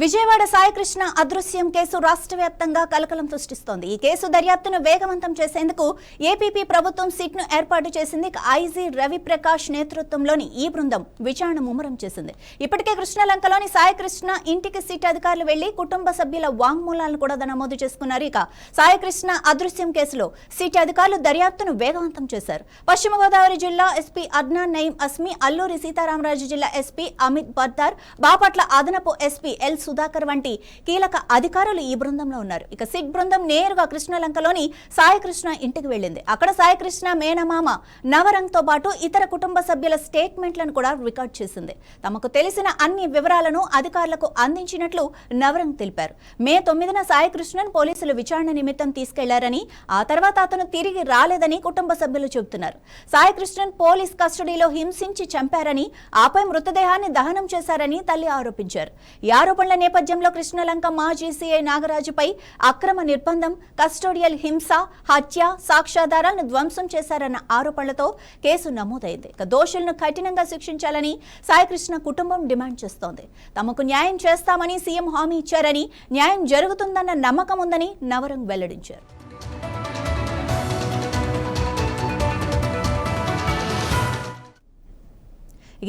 విజయవాడ సాయికృష్ణ అదృశ్యం కేసు రాష్ట్ర వ్యాప్తంగా కలకలం సృష్టిస్తోంది. ఈ కేసు దర్యాప్తును వేగవంతం చేసేందుకు ఏపీపీ ప్రభుత్వం సిట్ను ఏర్పాటు చేసింది. ఐజీ రవిప్రకాష్ నేతృత్వంలోని ఈ బృందం విచారణ ముమ్మరం చేసింది. ఇప్పటికే కృష్ణలంకలోని సాయికృష్ణ ఇంటికి సిట్ అధికారులు వెళ్లి కుటుంబ సభ్యుల వాంగ్మూలాలను కూడా నమోదు చేసుకున్నారు. ఇక సాయికృష్ణ అదృశ్యం కేసులో సిట్ అధికారులు దర్యాప్తును వేగవంతం చేశారు. పశ్చిమ గోదావరి జిల్లా ఎస్పీ అద్నాన్ నయీం అస్మి, అల్లూరి సీతారామరాజు జిల్లా ఎస్పీ అమిత్ బర్దార్, బాపట్ల అదనపు ఎస్పీ ఎల్ సుధాకర్ వంటి కీలక అధికారులు ఈ బృందంలో ఉన్నారు. ఇక సిట్ బృందం నేరుగా కృష్ణలంకలోని సాయికృష్ణ ఇంటికి వెళ్లింది. అక్కడ సాయికృష్ణ మేనమామ నవరంగ్ తో పాటు ఇతర కుటుంబ సభ్యుల స్టేట్మెంట్లను కూడా రికార్డ్ చేసింది. తమకు తెలిసిన అన్ని వివరాలను అధికారులకు అందించినట్లు నవరంగ్ తెలిపారు. మే 9న సాయికృష్ణన్ పోలీసులు విచారణ నిమిత్తం తీసుకెళ్లారని, ఆ తర్వాత అతను తిరిగి రాలేదని కుటుంబ సభ్యులు చెబుతున్నారు. సాయికృష్ణన్ పోలీస్ కస్టడీలో హింసించి చంపారని, ఆపై మృతదేహాన్ని దహనం చేశారని తల్లి ఆరోపించారు. ఈ ఆరోపణల నేపథ్యంలో కృష్ణలంక మాజీ సీఐ నాగరాజుపై అక్రమ నిర్బంధం, కస్టోడియల్ హింస, హత్య, సాక్ష్యాధారాలను ధ్వంసం చేశారన్న ఆరోపణలతో కేసు నమోదైంది. ఇక దోషులను కఠినంగా శిక్షించాలని సాయికృష్ణ కుటుంబం డిమాండ్ చేస్తోంది. తమకు న్యాయం చేస్తామని సీఎం హామీ ఇచ్చారని, న్యాయం జరుగుతుందన్న నమ్మకం ఉందని నవరంగ్ వెల్లడించారు.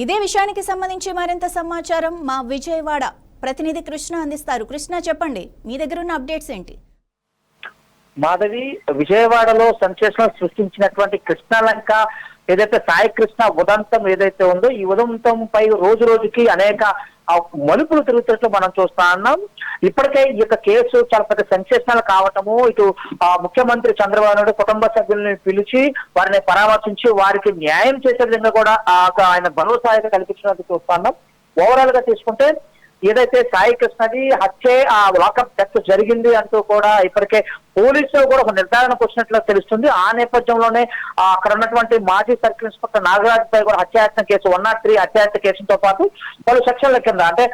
ఇదే విషయానికి సంబంధించి మరింత సమాచారం మా విజయవాడ ప్రతినిధి కృష్ణ అందిస్తారు. కృష్ణ, చెప్పండి, మీ దగ్గర ఉన్న అప్డేట్స్ ఏంటి? మాధవి, విజయవాడలో సెన్సేషన్ సృష్టించినటువంటి కృష్ణలంక ఏదైతే సాయికృష్ణ ఉదంతం ఏదైతే ఉందో, ఈ ఉదంతం పై రోజు రోజుకి అనేక మలుపులు తిరుగుతున్నట్లు మనం చూస్తా ఉన్నాం. ఇప్పటికే ఈ యొక్క కేసు చాలా పెద్ద సెన్సేషనల్ కావటము, ఇటు ముఖ్యమంత్రి చంద్రబాబు నాయుడు కుటుంబ సభ్యుల్ని పిలిచి వారిని పరామర్శించి వారికి న్యాయం చేసే విధంగా కూడా ఆయన భరోసా కల్పించినట్టు చూస్తా ఉన్నాం. ఓవరాల్ గా తీసుకుంటే ఏదైతే సాయికృష్ణది హత్య లాకప్ డెత్ జరిగింది అంటూ కూడా ఇప్పటికే పోలీసులు కూడా ఒక నిర్ధారణకు వచ్చినట్లు తెలుస్తుంది. ఆ నేపథ్యంలోనే అక్కడ ఉన్నటువంటి మాజీ సర్కిల్ ఇన్స్పెక్టర్ నాగరాజ్ పై కూడా హత్యాయత్న కేసు 103 హత్యాయత్న కేసుతో పాటు పలు సెక్షన్ల కింద అంటే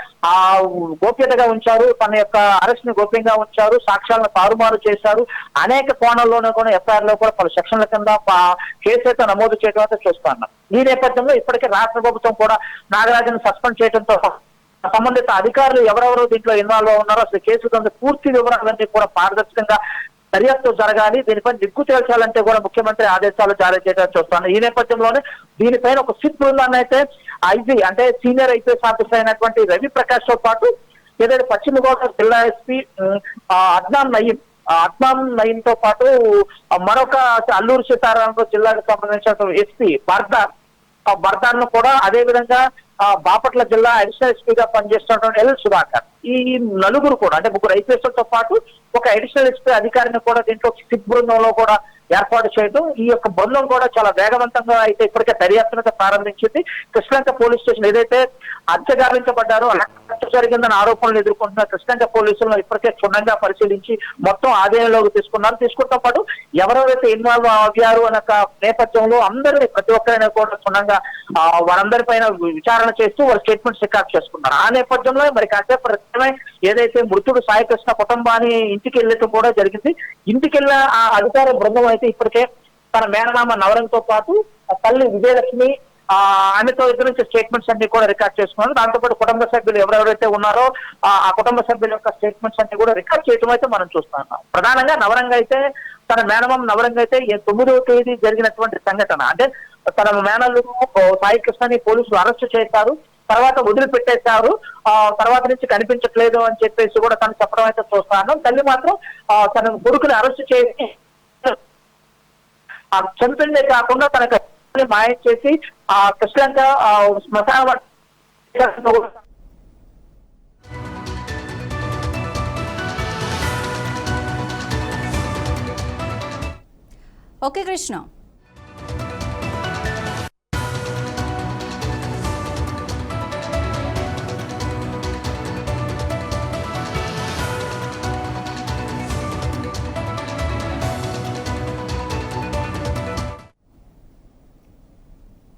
గోప్యతగా ఉంచారు, తన యొక్క అరెస్ట్ ని గోప్యంగా ఉంచారు, సాక్ష్యాలను తారుమారు చేశారు, అనేక కోణాల్లోనే కూడా ఎఫ్ఐఆర్ లో కూడా పలు సెక్షన్ల కింద కేసు అయితే నమోదు చేయడం అయితే చూస్తున్నాం. ఈ నేపథ్యంలో ఇప్పటికే రాష్ట్ర ప్రభుత్వం కూడా నాగరాజును సస్పెండ్ చేయడంతో సంబంధిత అధికారులు ఎవరెవరో దీంట్లో ఇన్వాల్వ్ ఉన్నారో అసలు కేసు పూర్తి వివరాలన్నీ కూడా పారదర్శకంగా దర్యాప్తు జరగాలి, దీనిపై దిగ్గు తేల్చాలంటే కూడా ముఖ్యమంత్రి ఆదేశాలు జారీ చేయడం చూస్తాను. ఈ నేపథ్యంలోనే దీనిపైన ఒక సిట్ బృందాన్ని అయితే ఐజీ అంటే సీనియర్ ఐపీఎస్ ఆఫీసర్ అయినటువంటి రవిప్రకాష్ తో పాటు ఏదైతే పశ్చిమ గోదావరి జిల్లా ఎస్పీ అద్నాన్ నయీం తో పాటు మరొక అల్లూరు సీతారామరాజు జిల్లాకు సంబంధించిన ఎస్పీ బర్దార్ ను కూడా, అదే విధంగా బాపట్ల జిల్లా అడిషనల్ ఎస్పీగా పనిచేస్తున్నటువంటి ఎల్ సుధాకర్, ఈ నలుగురు కూడా అంటే ముగ్గురు ఐపీఎస్లతో పాటు ఒక అడిషనల్ ఎస్పీ అధికారిని కూడా దీంట్లో సిట్ బృందంలో కూడా ఏర్పాటు చేయడం, ఈ యొక్క బృందం కూడా చాలా వేగవంతంగా అయితే ఇప్పటికే దర్యాప్తును ప్రారంభించింది. కృష్ణలంక పోలీస్ స్టేషన్ ఏదైతే హత్య గావించబడ్డారో హత్య జరిగిందని ఆరోపణలు ఎదుర్కొంటున్న కృష్ణలంక పోలీసులను ఇప్పటికే క్షుణ్ణంగా పరిశీలించి మొత్తం ఆధీనంలోకి తీసుకున్నారు. తీసుకుంటూ పాటు ఎవరెవరైతే ఇన్వాల్వ్ అయ్యారు అన్న నేపథ్యంలో అందరినీ ప్రతి ఒక్కరైనా కూడా క్షుణ్ణంగా వారందరిపైన విచారణ చేస్తూ వాళ్ళ స్టేట్మెంట్స్ రికార్డ్ చేసుకున్నారు. ఆ నేపథ్యంలో మరి కాసేపు ఏదైతే మృతుడు సాయికృష్ణ కుటుంబాన్ని ఇంటికి వెళ్ళటం కూడా జరిగింది. ఇంటికి వెళ్ళిన ఆ అధికార బృందం అయితే ఇప్పటికే తన మేనమామ నవరంగ్ తో పాటు తల్లి విజయలక్ష్మి ఆమెతో ఇద్దరు నుంచి స్టేట్మెంట్స్ అన్ని కూడా రికార్డ్ చేసుకున్నారు. దాంతోపాటు కుటుంబ సభ్యులు ఎవరెవరైతే ఉన్నారో ఆ కుటుంబ సభ్యుల యొక్క స్టేట్మెంట్స్ అన్ని కూడా రికార్డ్ చేయడం అయితే మనం చూస్తున్నాం. ప్రధానంగా నవరంగ్ అయితే తన మేనమామ నవరంగ్ అయితే 9వ తేదీ జరిగినటువంటి సంఘటన అంటే తన మేనల్లు సాయికృష్ణని పోలీసులు అరెస్ట్ చేశారు, తర్వాత వదిలిపెట్టేశారు, తర్వాత నుంచి కనిపించట్లేదు అని చెప్పేసి కూడా తను చెప్పడం అయితే చూస్తాను. తల్లి మాత్రం తన కొడుకుని అరెస్ట్ చేసి చంపిందే కాకుండా తనకు మాయం చేసి కృష్ణలంక శ్మశాన ఓకే కృష్ణ.